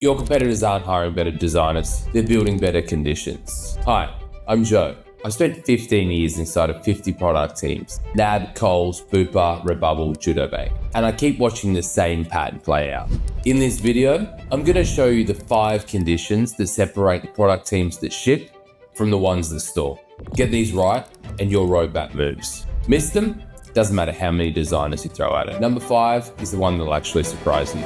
Your competitors aren't hiring better designers, they're building better conditions. Hi, I'm Joe. I've spent 15 years inside of 50 product teams, NAB, Coles, Bupa, Redbubble, JudoBank, and I keep watching the same pattern play out. In this video, I'm going to show you the 5 conditions that separate the product teams that ship from the ones that store. Get these right and your roadmap moves. Miss them? Doesn't matter how many designers you throw at it. Number 5 is the one that'll actually surprise you.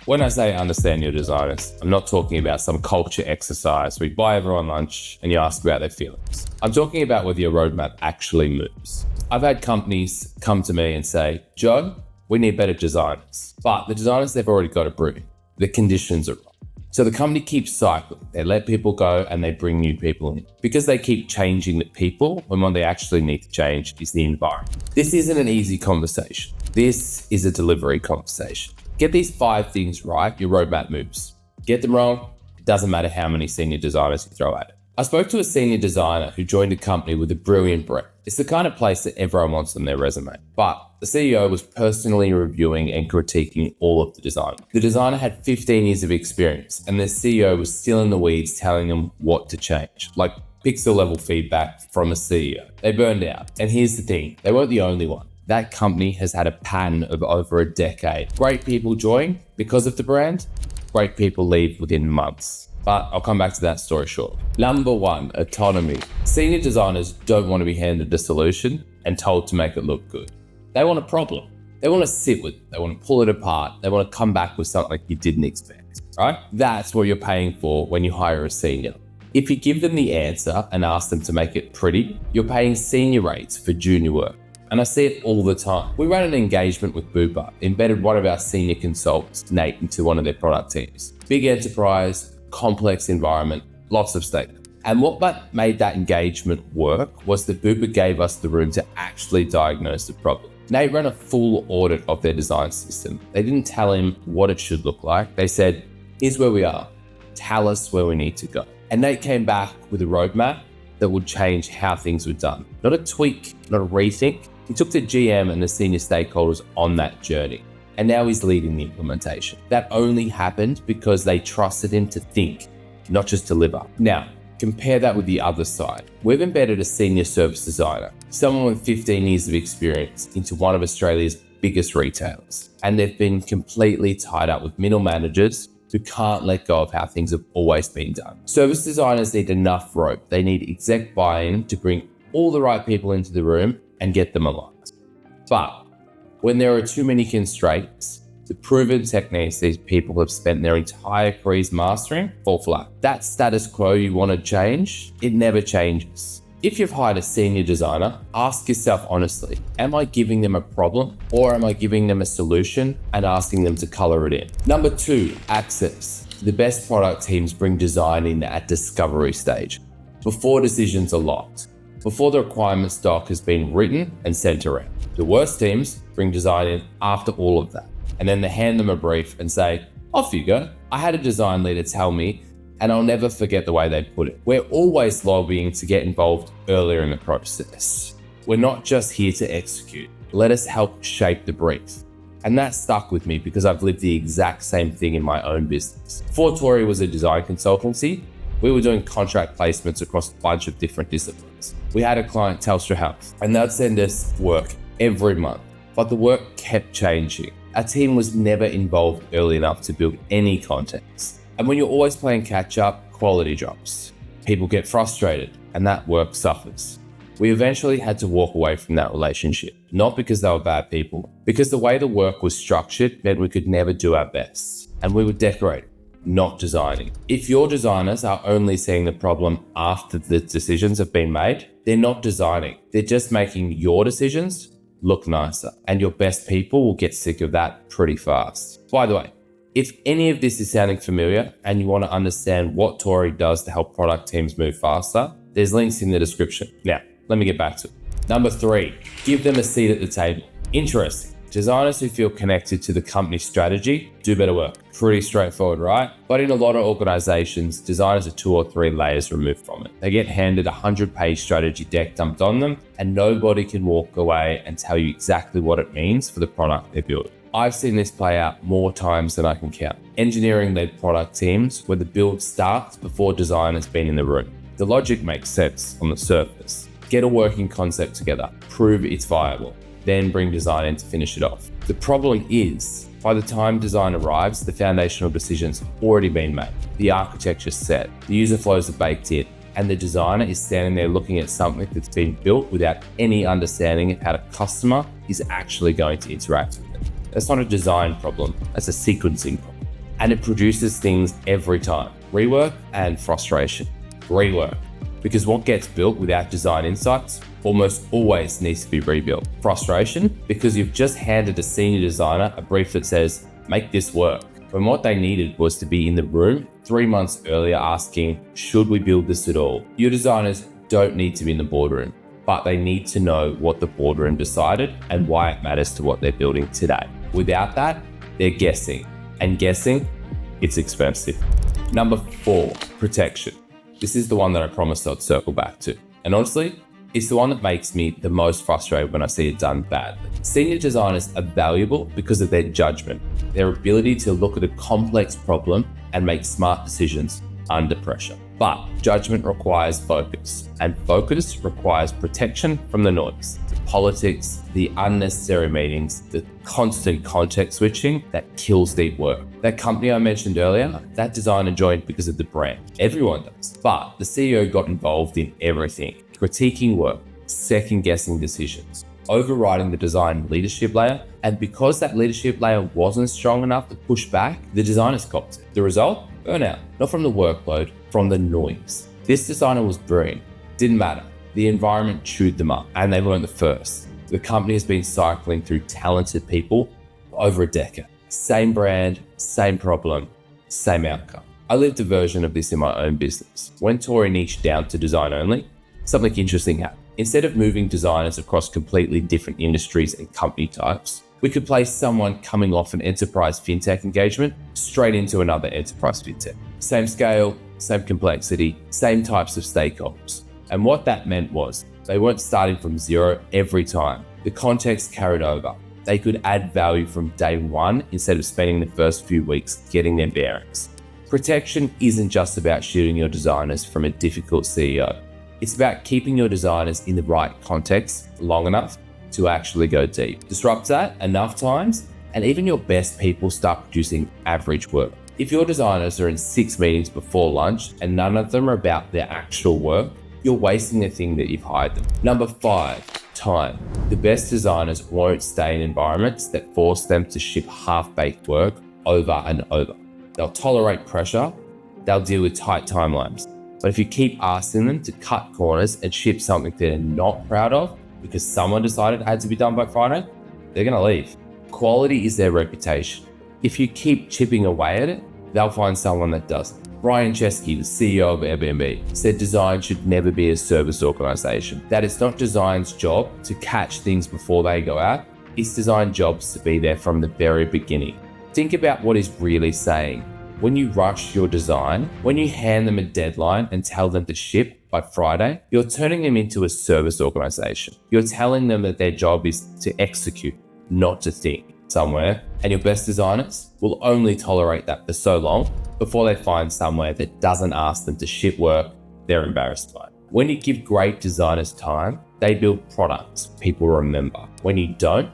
When I say understand your designers, I'm not talking about some culture exercise where you buy everyone lunch and you ask about their feelings. I'm talking about whether your roadmap actually moves. I've had companies come to me and say, Joe, we need better designers. But the designers they've already got approved. The conditions are wrong. So the company keeps cycling. They let people go and they bring new people in. Because they keep changing the people, when what they actually need to change is the environment. This isn't an easy conversation. This is a delivery conversation. Get these 5 things right, your roadmap moves. Get them wrong, it doesn't matter how many senior designers you throw at it. I spoke to a senior designer who joined a company with a brilliant brand. It's the kind of place that everyone wants on their resume. But the CEO was personally reviewing and critiquing all of the design. The designer had 15 years of experience and the CEO was still in the weeds telling them what to change, like pixel level feedback from a CEO. They burned out. And here's the thing, they weren't the only one. That company has had a pattern of over a decade. Great people join because of the brand, great people leave within months. But I'll come back to that story shortly. Number 1, autonomy. Senior designers don't want to be handed a solution and told to make it look good. They want a problem. They want to sit with it. They want to pull it apart. They want to come back with something you didn't expect, right? That's what you're paying for when you hire a senior. If you give them the answer and ask them to make it pretty, you're paying senior rates for junior work. And I see it all the time. We ran an engagement with Bupa, embedded one of our senior consultants, Nate, into one of their product teams. Big enterprise, complex environment, lots of stakeholders. And what made that engagement work was that Bupa gave us the room to actually diagnose the problem. Nate ran a full audit of their design system. They didn't tell him what it should look like. They said, here's where we are. Tell us where we need to go. And Nate came back with a roadmap that would change how things were done. Not a tweak, not a rethink. He took the GM and the senior stakeholders on that journey, and now he's leading the implementation. That only happened because they trusted him to think, not just deliver. Now, compare that with the other side. We've embedded a senior service designer, someone with 15 years of experience, into one of Australia's biggest retailers, and they've been completely tied up with middle managers who can't let go of how things have always been done. Service designers need enough rope. They need exec buy-in to bring all the right people into the room and get them aligned. But when there are too many constraints, the proven techniques these people have spent their entire careers mastering fall flat. That status quo you want to change, it never changes. If you've hired a senior designer, ask yourself honestly, am I giving them a problem or am I giving them a solution and asking them to color it in? Number 2, access. The best product teams bring design in at discovery stage, before decisions are locked, before the requirements doc has been written and sent around. The worst teams bring design in after all of that. And then they hand them a brief and say, off you go. I had a design leader tell me, and I'll never forget the way they put it. We're always lobbying to get involved earlier in the process. We're not just here to execute. Let us help shape the brief. And that stuck with me because I've lived the exact same thing in my own business. Before Tori was a design consultancy, we were doing contract placements across a bunch of different disciplines. We had a client, Telstra Health, and they'd send us work every month, but the work kept changing. Our team was never involved early enough to build any context. And when you're always playing catch up, quality drops. People get frustrated and that work suffers. We eventually had to walk away from that relationship, not because they were bad people, because the way the work was structured meant we could never do our best. And we were decorating, not designing. If your designers are only seeing the problem after the decisions have been made, they're not designing. They're just making your decisions look nicer. And your best people will get sick of that pretty fast. By the way, if any of this is sounding familiar and you want to understand what Tori does to help product teams move faster, there's links in the description. Now, let me get back to it. Number 3, give them a seat at the table. Interesting. Designers who feel connected to the company's strategy do better work. Pretty straightforward, right? But in a lot of organizations, designers are 2 or 3 layers removed from it. They get handed a 100-page strategy deck dumped on them, and nobody can walk away and tell you exactly what it means for the product they're building. I've seen this play out more times than I can count. Engineering-led product teams where the build starts before design has been in the room. The logic makes sense on the surface. Get a working concept together, prove it's viable, then bring design in to finish it off. The problem is, by the time design arrives, the foundational decisions have already been made. The architecture's set, the user flows are baked in, and the designer is standing there looking at something that's been built without any understanding of how the customer is actually going to interact with it. That's not a design problem, that's a sequencing problem. And it produces things every time. Rework and frustration. Rework, because what gets built without design insights almost always needs to be rebuilt. Frustration, because you've just handed a senior designer a brief that says, make this work, when what they needed was to be in the room 3 months earlier asking, should we build this at all? Your designers don't need to be in the boardroom, but they need to know what the boardroom decided and why it matters to what they're building today. Without that, they're guessing, and guessing, it's expensive. Number 4, protection. This is the one that I promised I'd circle back to. And honestly, it's the one that makes me the most frustrated when I see it done badly. Senior designers are valuable because of their judgment, their ability to look at a complex problem and make smart decisions under pressure. But judgment requires focus, and focus requires protection from the noise, the politics, the unnecessary meetings, the constant context switching that kills deep work. That company I mentioned earlier, that designer joined because of the brand. Everyone does. But the CEO got involved in everything, critiquing work, second-guessing decisions, overriding the design leadership layer, and because that leadership layer wasn't strong enough to push back, the designers copped it. The result? Burnout. Not from the workload, from the noise. This designer was brilliant. Didn't matter. The environment chewed them up, and they weren't the first. The company has been cycling through talented people for over a decade. Same brand, same problem, same outcome. I lived a version of this in my own business. When Tori niched down to design only, something interesting happened. Instead of moving designers across completely different industries and company types, we could place someone coming off an enterprise fintech engagement straight into another enterprise fintech. Same scale, same complexity, same types of stakeholders. And what that meant was they weren't starting from zero every time. The context carried over. They could add value from day one instead of spending the first few weeks getting their bearings. Protection isn't just about shielding your designers from a difficult CEO. It's about keeping your designers in the right context long enough to actually go deep. Disrupt that enough times, and even your best people start producing average work. If your designers are in 6 meetings before lunch and none of them are about their actual work, you're wasting the thing that you've hired them. Number 5, time. The best designers won't stay in environments that force them to ship half-baked work over and over. They'll tolerate pressure, they'll deal with tight timelines. But if you keep asking them to cut corners and ship something they're not proud of because someone decided it had to be done by Friday, they're gonna leave. Quality is their reputation. If you keep chipping away at it, they'll find someone that doesn't. Brian Chesky, the CEO of Airbnb, said design should never be a service organization. That it's not design's job to catch things before they go out. It's design's job to be there from the very beginning. Think about what he's really saying. When you rush your design, when you hand them a deadline and tell them to ship by Friday, you're turning them into a service organization. You're telling them that their job is to execute, not to think somewhere. And your best designers will only tolerate that for so long before they find somewhere that doesn't ask them to ship work they're embarrassed by. When you give great designers time, they build products people remember. When you don't,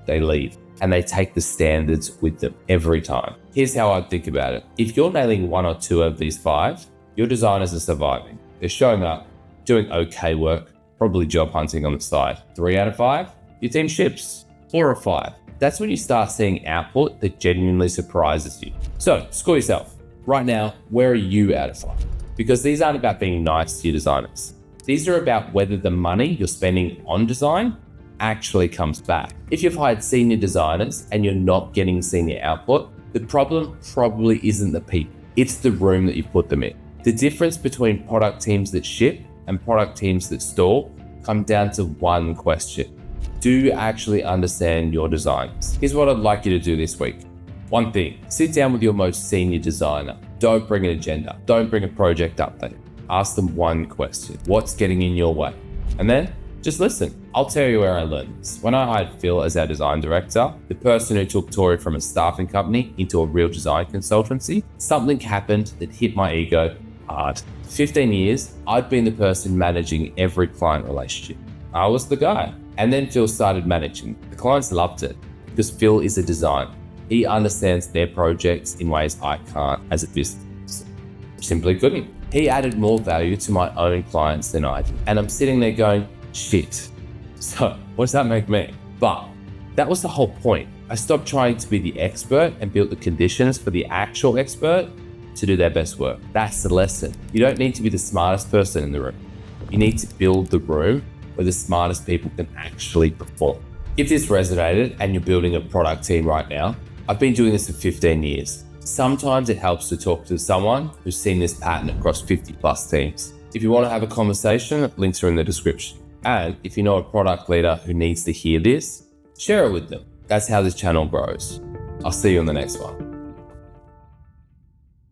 they leave. And they take the standards with them every time. Here's how I think about it. If you're nailing 1 or 2 of these 5, your designers are surviving. They're showing up, doing okay work, probably job hunting on the side. 3 out of 5, your team ships. 4 or 5. That's when you start seeing output that genuinely surprises you. So score yourself. Right now, where are you out of 5? Because these aren't about being nice to your designers. These are about whether the money you're spending on design actually comes back. If you've hired senior designers and you're not getting senior output, the problem probably isn't the people. It's the room that you put them in. The difference between product teams that ship and product teams that stall come down to one question. Do you actually understand your designs? Here's what I'd like you to do this week. One thing, sit down with your most senior designer. Don't bring an agenda. Don't bring a project update. Ask them one question. What's getting in your way? And then Just listen. I'll tell you where I learned this. When I hired Phil as our design director, the person who took Tori from a staffing company into a real design consultancy, something happened that hit my ego hard. For 15 years, I'd been the person managing every client relationship. I was the guy. And then Phil started managing. The clients loved it because Phil is a designer. He understands their projects in ways I can't as a business. Simply couldn't. He added more value to my own clients than I did. And I'm sitting there going, shit. So what does that make me? But that was the whole point. I stopped trying to be the expert and built the conditions for the actual expert to do their best work. That's the lesson. You don't need to be the smartest person in the room. You need to build the room where the smartest people can actually perform. If this resonated and you're building a product team right now, I've been doing this for 15 years. Sometimes it helps to talk to someone who's seen this pattern across 50 plus teams. If you want to have a conversation, links are in the description. And if you know a product leader who needs to hear this, share it with them. That's how this channel grows. I'll see you on the next one.